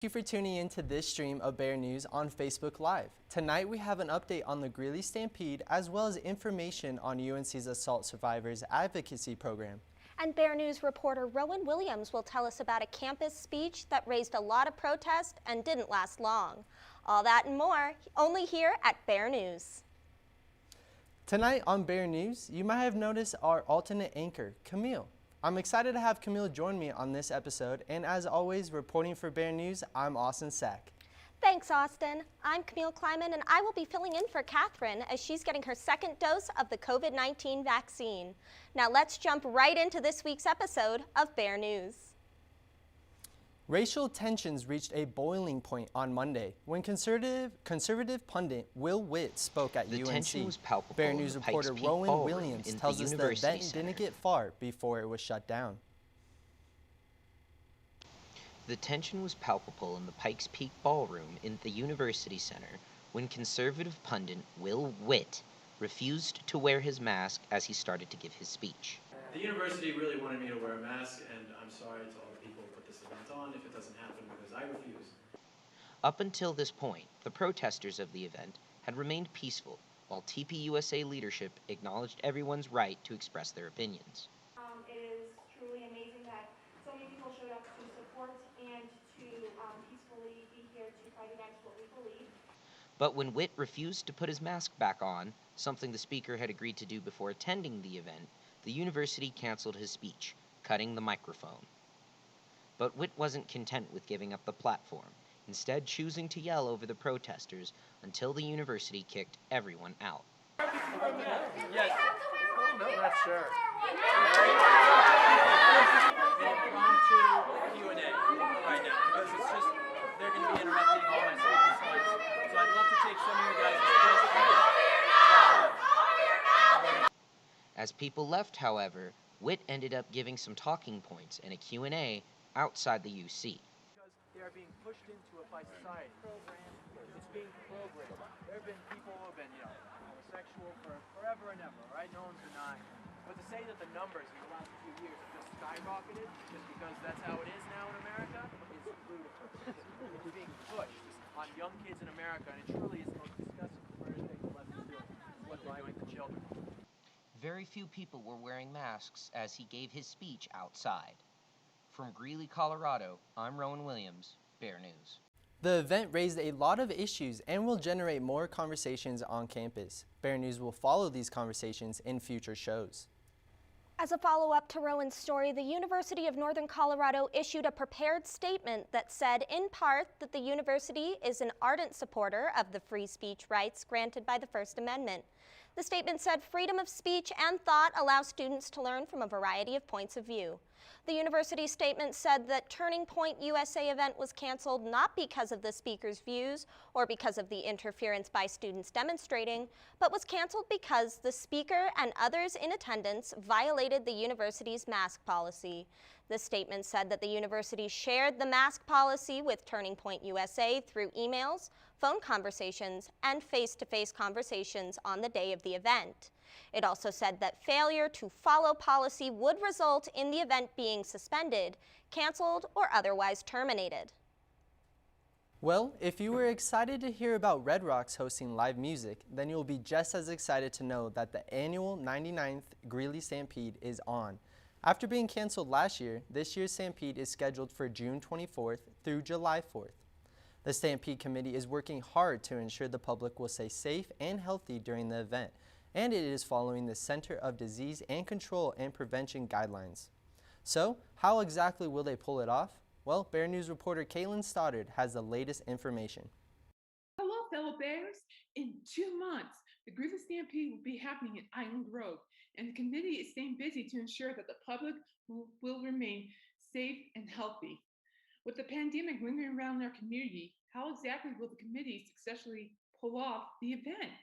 Thank you for tuning in to this stream of Bear News on Facebook Live. Tonight we have an update on the Greeley Stampede as well as information on UNC's Assault Survivors Advocacy Program. And Bear News reporter Rowan Williams will tell us about a campus speech that raised a lot of protest and didn't last long. All that and more, only here at Bear News. Tonight on Bear News, you might have noticed our alternate anchor, Camille. I'm excited to have Camille join me on this episode, and as always, reporting for Bear News, I'm Austin Sack. Thanks, Austin. I'm Camille Kleiman, and I will be filling in for Catherine as she's getting her second dose of the COVID-19 vaccine. Now let's jump right into this week's episode of Bear News. Racial tensions reached a boiling point on Monday when conservative pundit Will Witt spoke at The UNC. tension was palpable Bear in News the reporter Pikes Peak Rowan Ballroom Williams in the tells us the University event Center. didn't get far before it was shut down. The tension was palpable in the Pikes Peak Ballroom in the University Center when conservative pundit Will Witt refused to wear his mask as he started to give his speech. The university really wanted me to wear a mask, and I'm sorry to all the people who put this event on if it doesn't happen because I refuse. Up until this point, the protesters of the event had remained peaceful, while TPUSA leadership acknowledged everyone's right to express their opinions. It is truly amazing that so many people showed up to support and to peacefully be here to fight against what we believe. But when Witt refused to put his mask back on, something the speaker had agreed to do before attending the event, the university canceled his speech, cutting the microphone. But Witt wasn't content with giving up the platform, instead choosing to yell over the protesters until the university kicked everyone out. Yes. No, not sure. Impromptu Q&A right now because it's just they're going to be interrupting all my speaking slides. So I'd love to take some of you guys' questions. As people left, however, Witt ended up giving some talking points and a Q&A outside the UC. Because they are being pushed into it by society. It's being programmed. There have been people who have been, homosexual for forever and ever, right? No one's denying it. But to say that the numbers in the last few years have just skyrocketed just because that's how it is now in America is ludicrous. It's being pushed on young kids in America, and it truly is the most disgusting perverted thing we'll ever do. It's what they're doing to children. Very few people were wearing masks as he gave his speech outside. From Greeley, Colorado, I'm Rowan Williams, Bear News. The event raised a lot of issues and will generate more conversations on campus. Bear News will follow these conversations in future shows. As a follow-up to Rowan's story, the University of Northern Colorado issued a prepared statement that said, in part, that the university is an ardent supporter of the free speech rights granted by the First Amendment. The statement said freedom of speech and thought allow students to learn from a variety of points of view. The university statement said that Turning Point USA event was canceled not because of the speaker's views or because of the interference by students demonstrating, but was canceled because the speaker and others in attendance violated the university's mask policy. The statement said that the university shared the mask policy with Turning Point USA through emails, phone conversations, and face-to-face conversations on the day of the event. It also said that failure to follow policy would result in the event being suspended, canceled, or otherwise terminated. Well, if you were excited to hear about Red Rocks hosting live music, then you'll be just as excited to know that the annual 99th Greeley Stampede is on. After being canceled last year, this year's Stampede is scheduled for June 24th through July 4th. The Stampede Committee is working hard to ensure the public will stay safe and healthy during the event, and it is following the Center of Disease and Control and Prevention guidelines. So, how exactly will they pull it off? Well, Bear News reporter Caitlin Stoddard has the latest information. Hello, fellow Bears. In 2 months, the Greeley Stampede will be happening in Island Grove, and the committee is staying busy to ensure that the public will remain safe and healthy. With the pandemic lingering around our community, how exactly will the committee successfully pull off the event?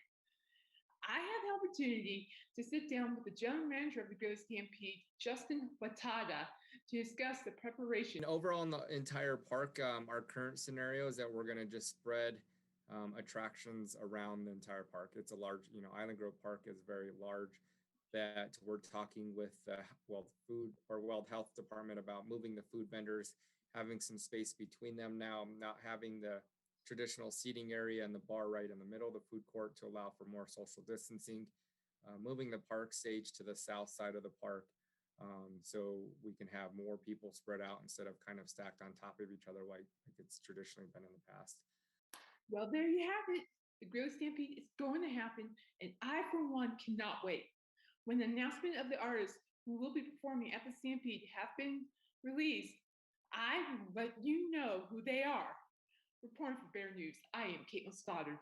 I had the opportunity to sit down with the general manager of the Greeley Stampede, Justin Watada, to discuss the preparation. Overall in the entire park, our current scenario is that we're going to just spread attractions around the entire park. It's a large, Island Grove Park is very large. That we're talking with World Health Department about moving the food vendors, having some space between them now, not having the traditional seating area and the bar right in the middle of the food court to allow for more social distancing, moving the park stage to the south side of the park so we can have more people spread out instead of kind of stacked on top of each other like it's traditionally been in the past. Well, there you have it. The Greeley Stampede is going to happen, and I, for one, cannot wait. When the announcement of the artists who will be performing at the Stampede have been released, I will let you know who they are. Reporting for Bear News, I am Caitlin Stoddard.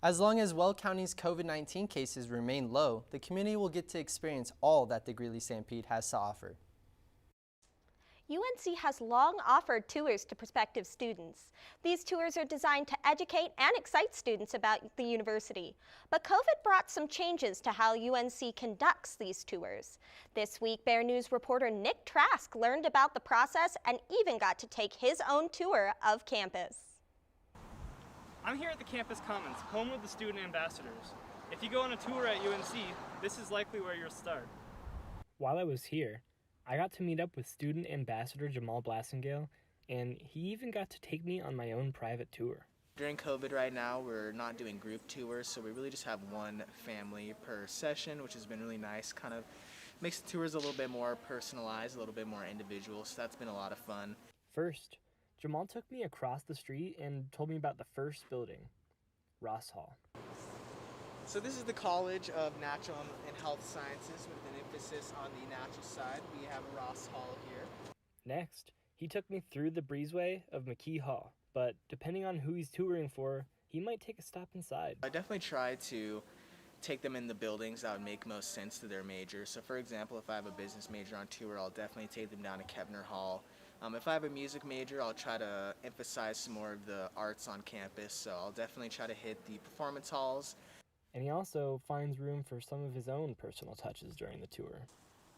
As long as Weld County's COVID-19 cases remain low, the community will get to experience all that the Greeley Stampede has to offer. UNC has long offered tours to prospective students. These tours are designed to educate and excite students about the university. But COVID brought some changes to how UNC conducts these tours. This week, Bear News reporter Nick Trask learned about the process and even got to take his own tour of campus. I'm here at the Campus Commons, home of the student ambassadors. If you go on a tour at UNC, this is likely where you'll start. While I was here, I got to meet up with student ambassador Jamal Blassingale, and he even got to take me on my own private tour. During COVID right now, we're not doing group tours, so we really just have one family per session, which has been really nice. Kind of makes the tours a little bit more personalized, a little bit more individual, so that's been a lot of fun. First, Jamal took me across the street and told me about the first building, Ross Hall. So this is the College of Natural and Health Sciences with an emphasis on the natural side. We have Ross Hall here. Next, he took me through the breezeway of McKee Hall, but depending on who he's touring for, he might take a stop inside. I definitely try to take them in the buildings that would make most sense to their major. So for example, if I have a business major on tour, I'll definitely take them down to Kevner Hall. If I have a music major, I'll try to emphasize some more of the arts on campus, so I'll definitely try to hit the performance halls. And he also finds room for some of his own personal touches during the tour.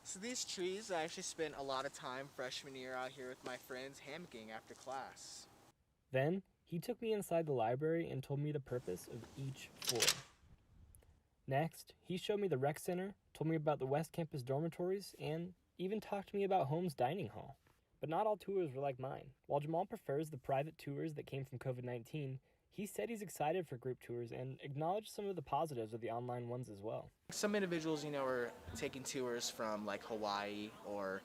So these trees, I actually spent a lot of time freshman year out here with my friends hammocking after class. Then, he took me inside the library and told me the purpose of each floor. Next, he showed me the rec center, told me about the West Campus dormitories, and even talked to me about Holmes Dining Hall. But not all tours were like mine. While Jamal prefers the private tours that came from COVID-19, he said he's excited for group tours and acknowledged some of the positives of the online ones as well. Some individuals, are taking tours from like Hawaii or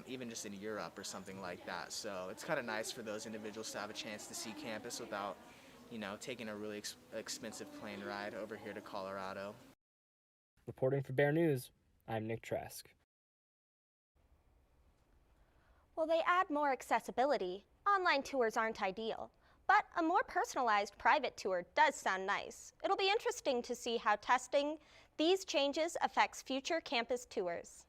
even just in Europe or something like that. So it's kind of nice for those individuals to have a chance to see campus without, taking a really expensive plane ride over here to Colorado. Reporting for Bear News, I'm Nick Trask. While they add more accessibility, online tours aren't ideal. But a more personalized private tour does sound nice. It'll be interesting to see how testing these changes affects future campus tours.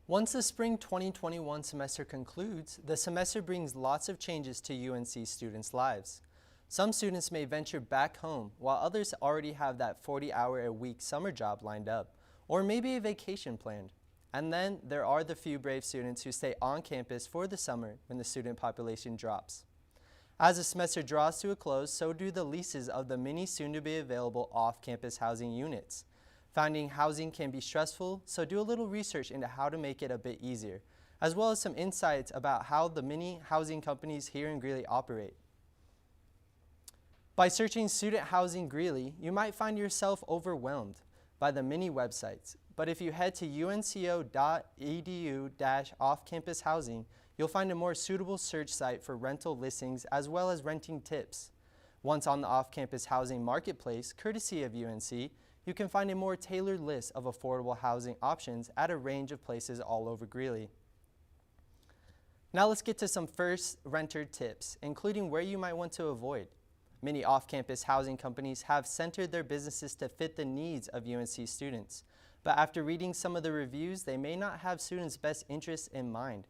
Once the spring 2021 semester concludes, the semester brings lots of changes to UNC students' lives. Some students may venture back home, while others already have that 40-hour-a-week summer job lined up, or maybe a vacation planned. And then there are the few brave students who stay on campus for the summer when the student population drops. As the semester draws to a close, so do the leases of the many soon-to-be-available off-campus housing units. Finding housing can be stressful, so do a little research into how to make it a bit easier, as well as some insights about how the many housing companies here in Greeley operate. By searching Student Housing Greeley, you might find yourself overwhelmed by the many websites, but if you head to unco.edu/off-campus housing, you'll find a more suitable search site for rental listings as well as renting tips. Once on the off-campus housing marketplace, courtesy of UNC, you can find a more tailored list of affordable housing options at a range of places all over Greeley. Now let's get to some first renter tips, including where you might want to avoid. Many off-campus housing companies have centered their businesses to fit the needs of UNC students, but after reading some of the reviews, they may not have students' best interests in mind.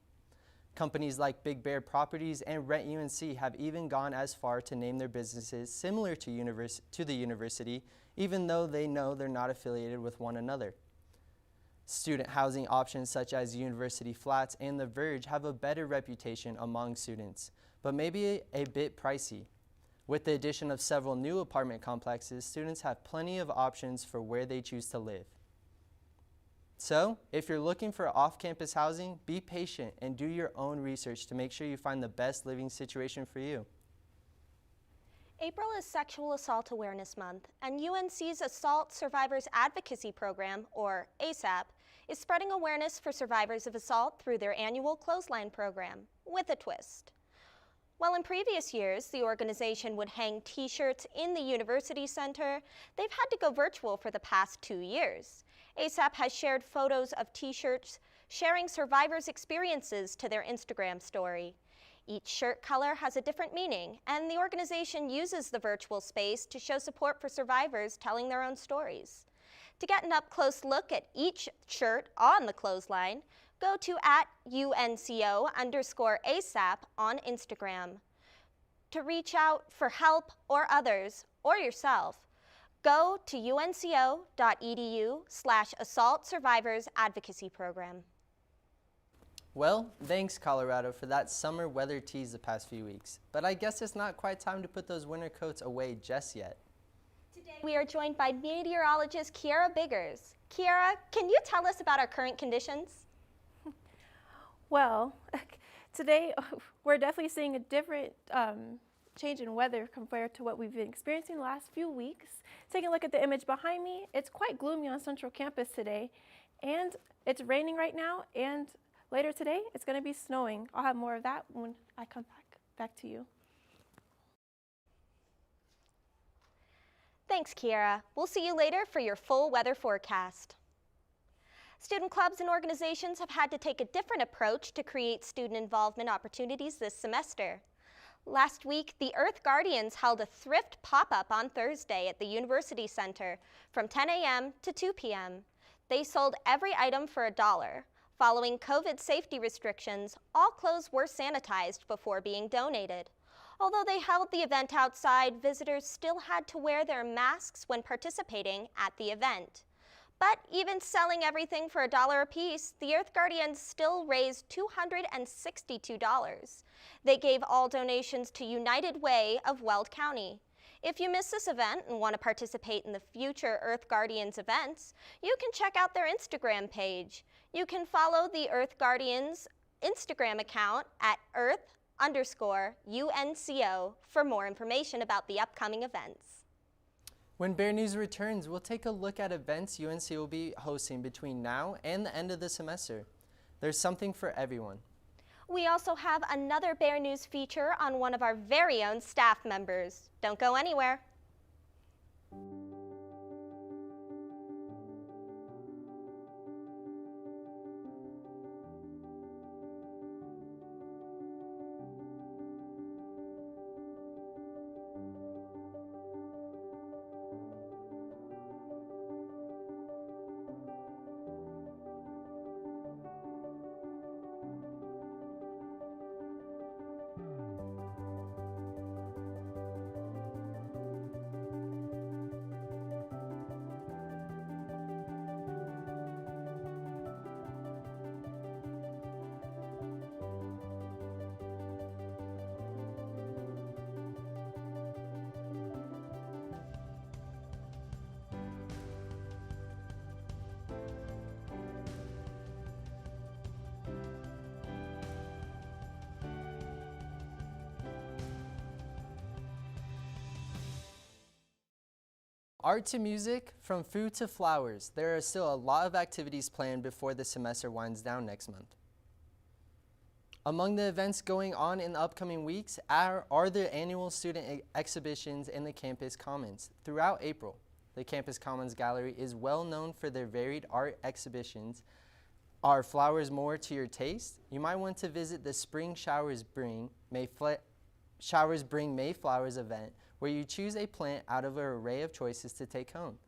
Companies like Big Bear Properties and Rent UNC have even gone as far to name their businesses similar to the university, even though they know they're not affiliated with one another. Student housing options such as University Flats and The Verge have a better reputation among students, but maybe a bit pricey. With the addition of several new apartment complexes, students have plenty of options for where they choose to live. So, if you're looking for off-campus housing, be patient and do your own research to make sure you find the best living situation for you. April is Sexual Assault Awareness Month, and UNC's Assault Survivors Advocacy Program, or ASAP, is spreading awareness for survivors of assault through their annual Clothesline program, with a twist. While in previous years, the organization would hang t-shirts in the University Center, they've had to go virtual for the past 2 years. ASAP has shared photos of t-shirts sharing survivors' experiences to their Instagram story. Each shirt color has a different meaning, and the organization uses the virtual space to show support for survivors telling their own stories. To get an up-close look at each shirt on the clothesline, go to @UNCO_ASAP on Instagram. To reach out for help or others, or yourself, go to unco.edu/Assault Survivors Advocacy Program. Well, thanks Colorado for that summer weather tease the past few weeks. But I guess it's not quite time to put those winter coats away just yet. Today we are joined by meteorologist Kiara Biggers. Kiara, can you tell us about our current conditions? Well, today we're definitely seeing a different change in weather compared to what we've been experiencing the last few weeks. Taking a look at the image behind me, it's quite gloomy on Central Campus today, and it's raining right now, and later today it's going to be snowing. I'll have more of that when I come back to you. Thanks, Kiara. We'll see you later for your full weather forecast. Student clubs and organizations have had to take a different approach to create student involvement opportunities this semester. Last week, the Earth Guardians held a thrift pop-up on Thursday at the University Center from 10 a.m. to 2 p.m. They sold every item for $1. Following COVID safety restrictions, all clothes were sanitized before being donated. Although they held the event outside, visitors still had to wear their masks when participating at the event. But even selling everything for $1 apiece, the Earth Guardians still raised $262. They gave all donations to United Way of Weld County. If you missed this event and want to participate in the future Earth Guardians events, you can check out their Instagram page. You can follow the Earth Guardians Instagram account at Earth_UNCO for more information about the upcoming events. When Bear News returns, we'll take a look at events UNC will be hosting between now and the end of the semester. There's something for everyone. We also have another Bear News feature on one of our very own staff members. Don't go anywhere. Art to music, from food to flowers, there are still a lot of activities planned before the semester winds down next month. Among the events going on in the upcoming weeks are the annual student exhibitions in the Campus Commons. Throughout April, the Campus Commons Gallery is well known for their varied art exhibitions. Are flowers more to your taste? You might want to visit the Spring Showers Bring Mayflowers event, where you choose a plant out of an array of choices to take home.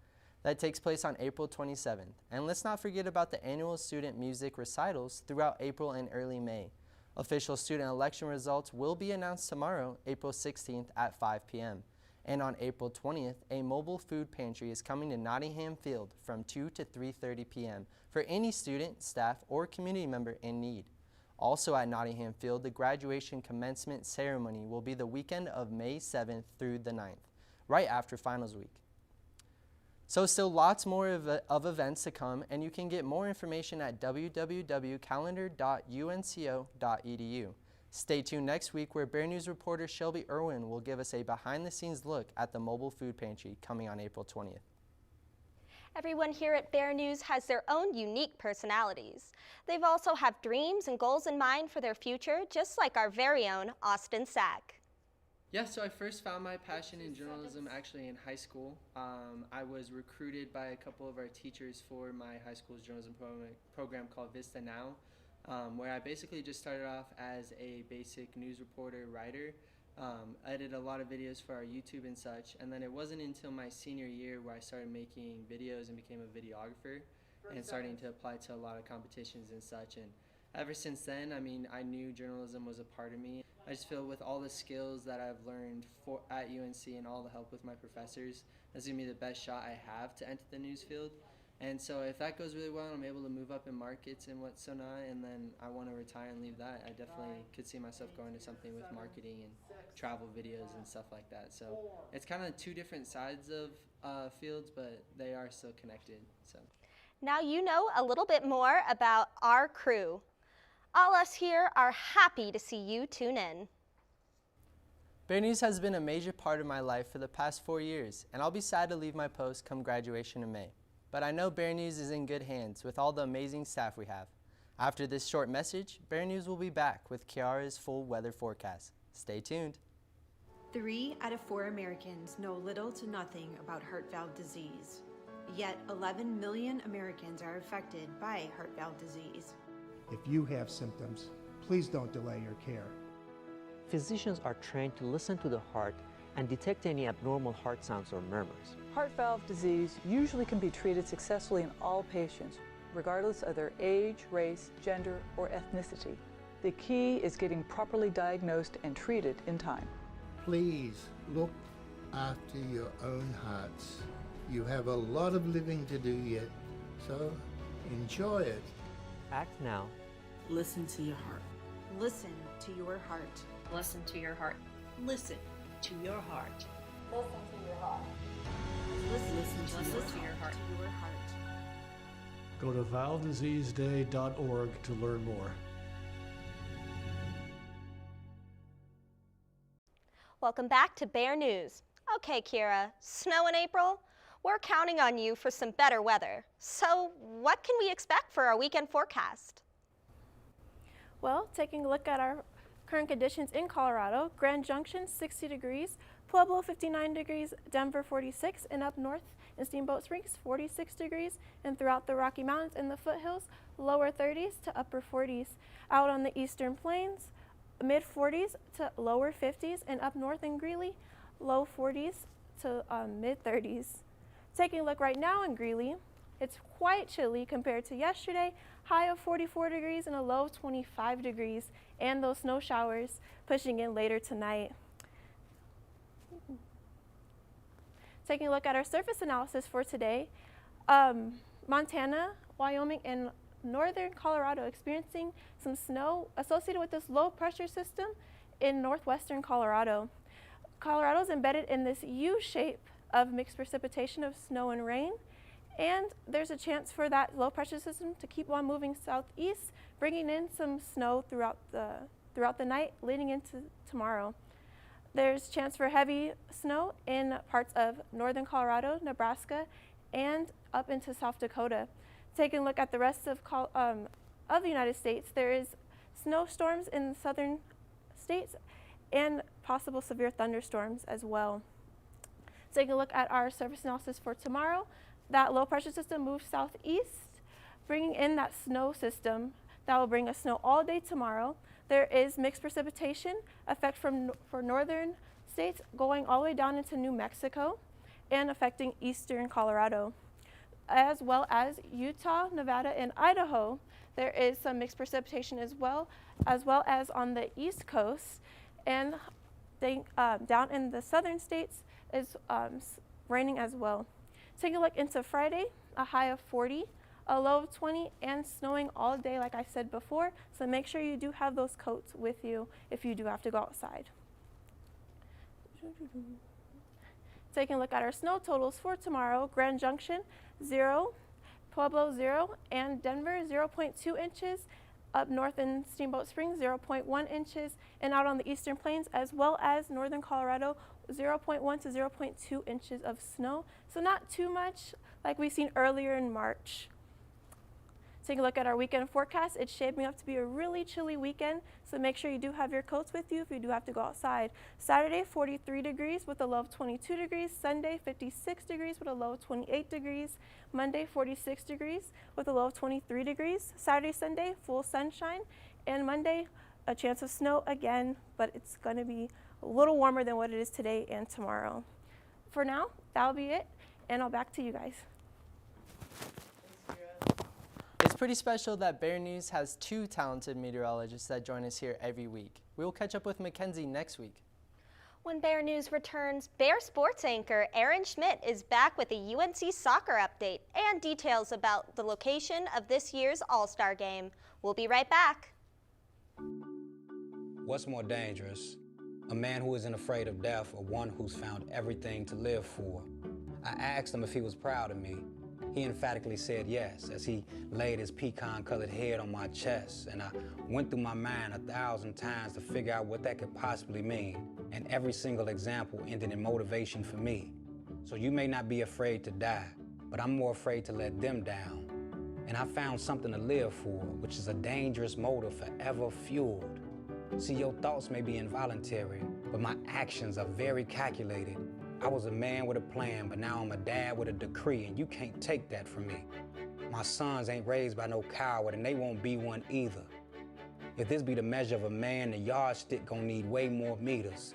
That takes place on April 27th. And let's not forget about the annual student music recitals throughout April and early May. Official student election results will be announced tomorrow, April 16th at 5 p.m. And on April 20th, a mobile food pantry is coming to Nottingham Field from 2 to 3:30 p.m. for any student, staff, or community member in need. Also at Nottingham Field, the graduation commencement ceremony will be the weekend of May 7th through the 9th, right after finals week. So still lots more of events to come, and you can get more information at www.calendar.unco.edu. Stay tuned next week where Bear News reporter Shelby Irwin will give us a behind-the-scenes look at the mobile food pantry coming on April 20th. Everyone here at Bear News has their own unique personalities. They've also have dreams and goals in mind for their future, just like our very own Austin Sack. Yeah, so I first found my passion in journalism actually in high school. I was recruited by a couple of our teachers for my high school's journalism program called Vista Now, where I basically just started off as a basic news reporter, writer. I did a lot of videos for our YouTube and such, and then it wasn't until my senior year where I started making videos and became a videographer and starting to apply to a lot of competitions and such. And ever since then, I mean, I knew journalism was a part of me. I just feel with all the skills that I've learned at UNC and all the help with my professors, that's going to be the best shot I have to enter the news field. And so if that goes really well and I'm able to move up in markets and what's so not, and then I want to retire and leave that, I definitely could see myself going to something with marketing and travel videos and stuff like that. So it's kind of two different sides of fields, but they are still connected. So now you know a little bit more about our crew. All us here are happy to see you tune in. Bear News has been a major part of my life for the past 4 years, and I'll be sad to leave my post come graduation in May. But I know Bear News is in good hands with all the amazing staff we have. After this short message, Bear News will be back with Kiara's full weather forecast. Stay tuned. 3 out of 4 Americans know little to nothing about heart valve disease. Yet 11 million Americans are affected by heart valve disease. If you have symptoms, please don't delay your care. Physicians are trained to listen to the heart and detect any abnormal heart sounds or murmurs. Heart valve disease usually can be treated successfully in all patients, regardless of their age, race, gender, or ethnicity. The key is getting properly diagnosed and treated in time. Please look after your own hearts. You have a lot of living to do yet, so enjoy it. Act now. Listen to your heart. Listen to your heart. Listen to your heart. Listen to your heart. Listen to your heart. Listen to your heart. Go to valvediseaseday.org to learn more. Welcome back to Bear News. Okay, Kiara, snow in April? We're counting on you for some better weather. So what can we expect for our weekend forecast? Well, taking a look at our current conditions in Colorado, Grand Junction 60 degrees, Pueblo 59 degrees, Denver 46, and up north in Steamboat Springs 46 degrees, and throughout the Rocky Mountains and the foothills, lower 30s to upper 40s. Out on the eastern plains, mid 40s to lower 50s, and up north in Greeley, low 40s to mid 30s. Taking a look right now in Greeley, it's quite chilly compared to yesterday, high of 44 degrees and a low of 25 degrees, and those snow showers pushing in later tonight. Taking a look at our surface analysis for today, Montana, Wyoming, and northern Colorado experiencing some snow associated with this low pressure system in northwestern Colorado. Colorado is embedded in this U shape of mixed precipitation of snow and rain, and there's a chance for that low pressure system to keep on moving southeast, bringing in some snow throughout the night leading into tomorrow. There's chance for heavy snow in parts of northern Colorado, Nebraska, and up into South Dakota. Taking a look at the rest of the United States, there is snowstorms in the southern states and possible severe thunderstorms as well. Taking a look at our surface analysis for tomorrow, that low pressure system moves southeast, bringing in that snow system that will bring us snow all day tomorrow. There is mixed precipitation effect for northern states going all the way down into New Mexico and affecting eastern Colorado, as well as Utah, Nevada, and Idaho. There is some mixed precipitation as well as on the east coast, and down in the southern states is raining as well. Take a look into Friday, a high of 40, a low of 20, and snowing all day like I said before, so make sure you do have those coats with you if you do have to go outside. Taking a look at our snow totals for tomorrow, Grand Junction 0, Pueblo 0, and Denver 0.2 inches. Up north in Steamboat Springs 0.1 inches, and out on the eastern plains as well as northern Colorado 0.1 to 0.2 inches of snow. So not too much like we've seen earlier in March. Taking a look at our weekend forecast, it's shaping up to be a really chilly weekend, so make sure you do have your coats with you if you do have to go outside. Saturday, 43 degrees with a low of 22 degrees. Sunday, 56 degrees with a low of 28 degrees. Monday, 46 degrees with a low of 23 degrees. Saturday, Sunday, full sunshine. And Monday, a chance of snow again, but it's going to be a little warmer than what it is today and tomorrow. For now, that'll be it, and I'll back to you guys. It's pretty special that Bear News has two talented meteorologists that join us here every week. We will catch up with Mackenzie next week. When Bear News returns, Bear Sports anchor Aaron Schmidt is back with a UNC soccer update and details about the location of this year's All-Star game. We'll be right back. What's more dangerous? A man who isn't afraid of death or one who's found everything to live for? I asked him if he was proud of me. He emphatically said yes, as he laid his pecan-colored head on my chest, and I went through my mind 1,000 times to figure out what that could possibly mean, and every single example ended in motivation for me. So you may not be afraid to die, but I'm more afraid to let them down. And I found something to live for, which is a dangerous motive forever fueled. See, your thoughts may be involuntary, but my actions are very calculated. I was a man with a plan, but now I'm a dad with a decree, and you can't take that from me. My sons ain't raised by no coward, and they won't be one either. If this be the measure of a man, the yardstick gonna need way more meters.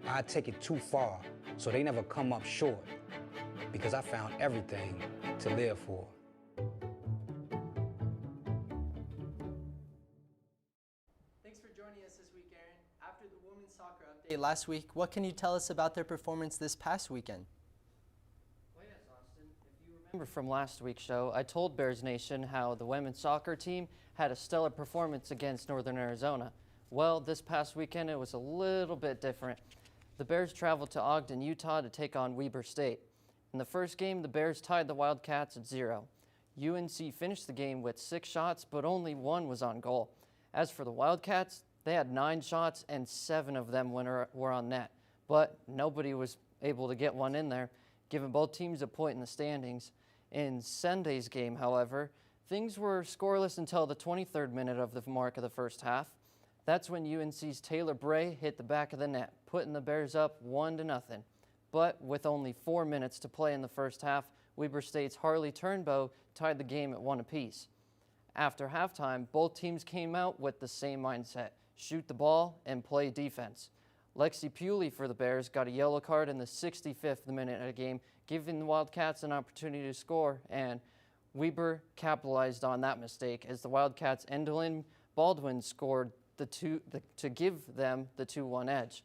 I take it too far, so they never come up short, because I found everything to live for. Thanks for joining us this week, Aaron. After the women's soccer update last week, what can you tell us about their performance this past weekend? Well, yes, Austin. If you remember from last week's show, I told Bears Nation how the women's soccer team had a stellar performance against Northern Arizona. Well, this past weekend, it was a little bit different. The Bears traveled to Ogden, Utah to take on Weber State. In the first game, the Bears tied the Wildcats at 0. UNC finished the game with 6 shots, but only 1 was on goal. As for the Wildcats, they had 9 shots and 7 of them were on net, but nobody was able to get one in there, giving both teams a point in the standings. In Sunday's game, however, things were scoreless until the 23rd minute of the mark of the first half. That's when UNC's Taylor Bray hit the back of the net, putting the Bears up 1-0. But with only 4 minutes to play in the first half, Weber State's Harley Turnbow tied the game at 1 apiece. After halftime, both teams came out with the same mindset: shoot the ball and play defense. Lexi Pewley for the Bears got a yellow card in the 65th minute of the game, giving the Wildcats an opportunity to score, and Weber capitalized on that mistake as the Wildcats' Endlin Baldwin scored to give them the 2-1 edge.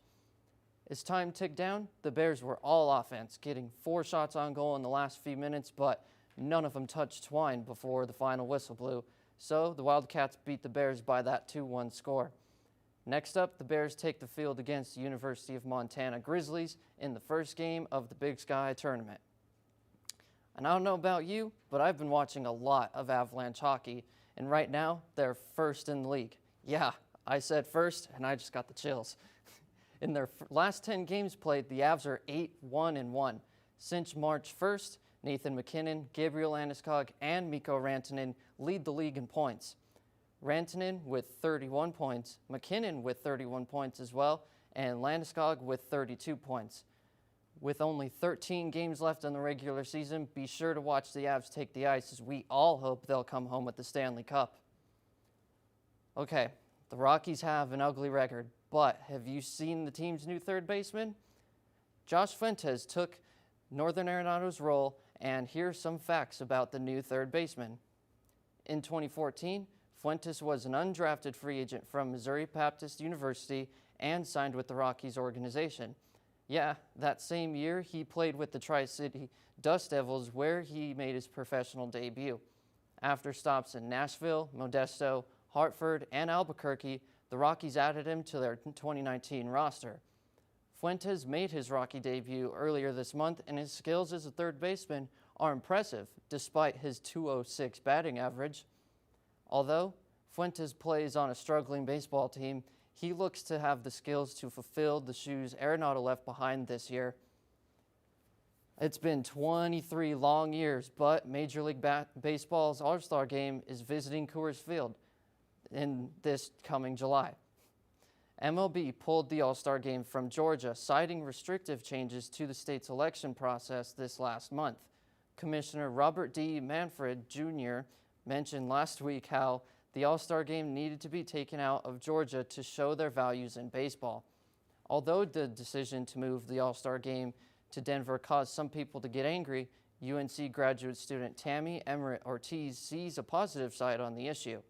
As time ticked down, the Bears were all offense, getting 4 shots on goal in the last few minutes, but none of them touched twine before the final whistle blew. So the Wildcats beat the Bears by that 2-1 score. Next up, the Bears take the field against the University of Montana Grizzlies in the first game of the Big Sky tournament. And I don't know about you, but I've been watching a lot of Avalanche hockey, and right now they're first in the league. Yeah, I said first, and I just got the chills. In their last 10 games played, the Avs are 8-1-1. Since March 1st, Nathan MacKinnon, Gabriel Landeskog, and Mikko Rantanen lead the league in points. Rantanen with 31 points, MacKinnon with 31 points as well, and Landeskog with 32 points. With only 13 games left in the regular season, be sure to watch the Avs take the ice, as we all hope they'll come home with the Stanley Cup. Okay, the Rockies have an ugly record, but have you seen the team's new third baseman? Josh Fuentes took Northern Arenado's role, and here's some facts about the new third baseman. In 2014, Fuentes was an undrafted free agent from Missouri Baptist University and signed with the Rockies organization. Yeah, that same year, he played with the Tri-City Dust Devils, where he made his professional debut. After stops in Nashville, Modesto, Hartford, and Albuquerque, the Rockies added him to their 2019 roster. Fuentes made his Rocky debut earlier this month, and his skills as a third baseman are impressive despite his .206 batting average. Although Fuentes plays on a struggling baseball team, he looks to have the skills to fulfill the shoes Arenado left behind this year. It's been 23 long years, but Major League Baseball's All-Star Game is visiting Coors Field in this coming July. MLB pulled the All-Star Game from Georgia, citing restrictive changes to the state's election process this last month. Commissioner Robert D. Manfred Jr. mentioned last week how the All-Star Game needed to be taken out of Georgia to show their values in baseball. Although the decision to move the All-Star Game to Denver caused some people to get angry, UNC graduate student Tammy Emmerich Ortiz sees a positive side on the issue.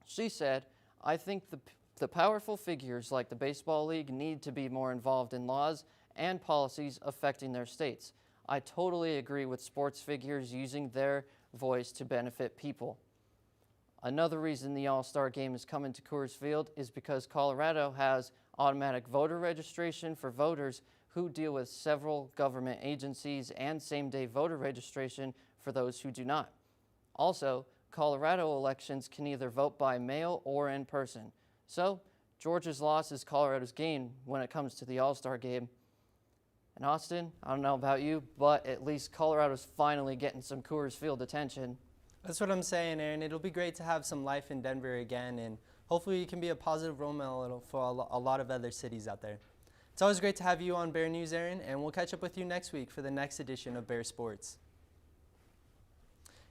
She said, "I think the powerful figures like the Baseball League need to be more involved in laws and policies affecting their states. I totally agree with sports figures using their voice to benefit people." Another reason the All-Star Game is coming to Coors Field is because Colorado has automatic voter registration for voters who deal with several government agencies and same-day voter registration for those who do not. Also, Colorado elections can either vote by mail or in person. So, Georgia's loss is Colorado's gain when it comes to the All-Star Game. And Austin, I don't know about you, but at least Colorado's finally getting some Coors Field attention. That's what I'm saying, Aaron. It'll be great to have some life in Denver again, and hopefully you can be a positive role model for a lot of other cities out there. It's always great to have you on Bear News, Aaron, and we'll catch up with you next week for the next edition of Bear Sports.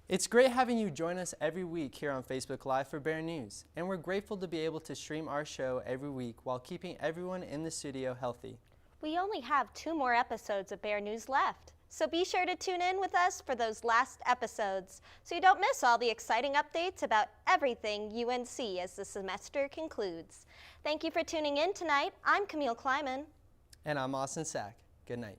It's great having you join us every week here on Facebook Live for Bear News, and we're grateful to be able to stream our show every week while keeping everyone in the studio healthy. We only have 2 more episodes of Bear News left, so be sure to tune in with us for those last episodes so you don't miss all the exciting updates about everything UNC as the semester concludes. Thank you for tuning in tonight. I'm Camille Kleiman. And I'm Austin Sack. Good night.